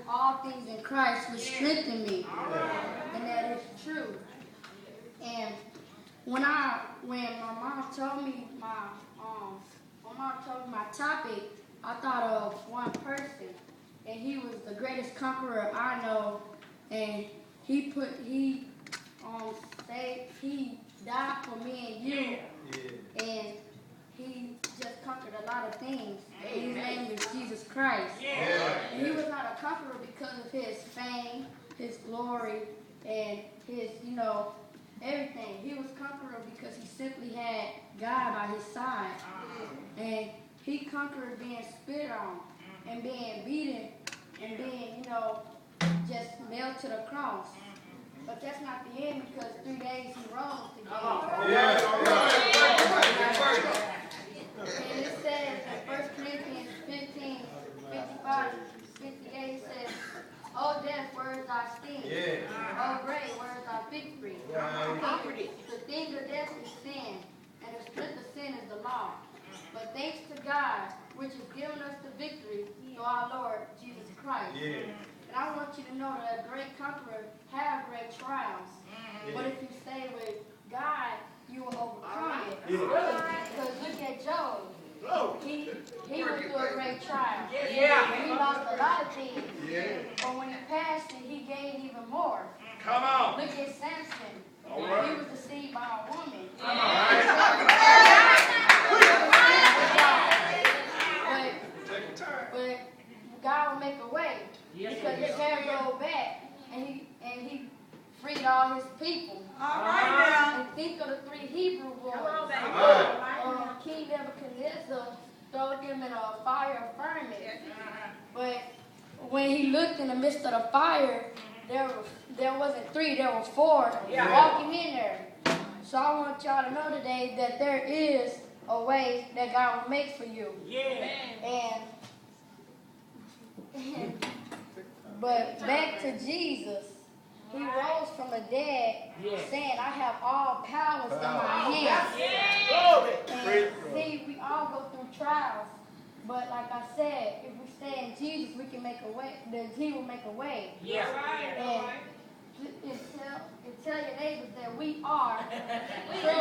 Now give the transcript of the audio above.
all things in Christ which strengthen me. And that is true. And when my mom told me my topic, I thought of one person, and he was the greatest conqueror I know, and he died for me and you, and he just conquered a lot of things. And his name is Jesus Christ. And he was not a conqueror because of his fame, his glory, and his, everything. He was conqueror because he simply had God by his side. And he conquered being spit on and being beaten and being, just nailed to the cross. But that's not the end, because 3 days he rose again. And it says in 1 Corinthians 15:55-58, it says, "O death, where is thy sting? O grave, where is thy victory? The sting of death is sin, and the strength of sin is the law. But thanks to God, which has given us the victory through our Lord Jesus Christ." And I want you to know that a great conqueror have great trials. But if you stay with God, you will overcome it. Because look at Job. He went through a great trial. He lost a lot of things. But when he passed it, he gained even more. Come on. Look at Samson. He was deceived by a woman. But God will make a way, because his hair rolled back, and he freed all his people. All right now. And think of the 3 Hebrew boys. King Nebuchadnezzar threw them in a fire firmament. But when he looked in the midst of the fire, there wasn't 3, there were 4 walking in there. So I want y'all to know today that there is a way that God will make for you. But back to Jesus. He rose from the dead, saying, "I have all powers in my hands." And see, we all go through trials. But like I said, if we stay in Jesus, we can make a way. Then He will make a way. And tell your neighbors that we are truly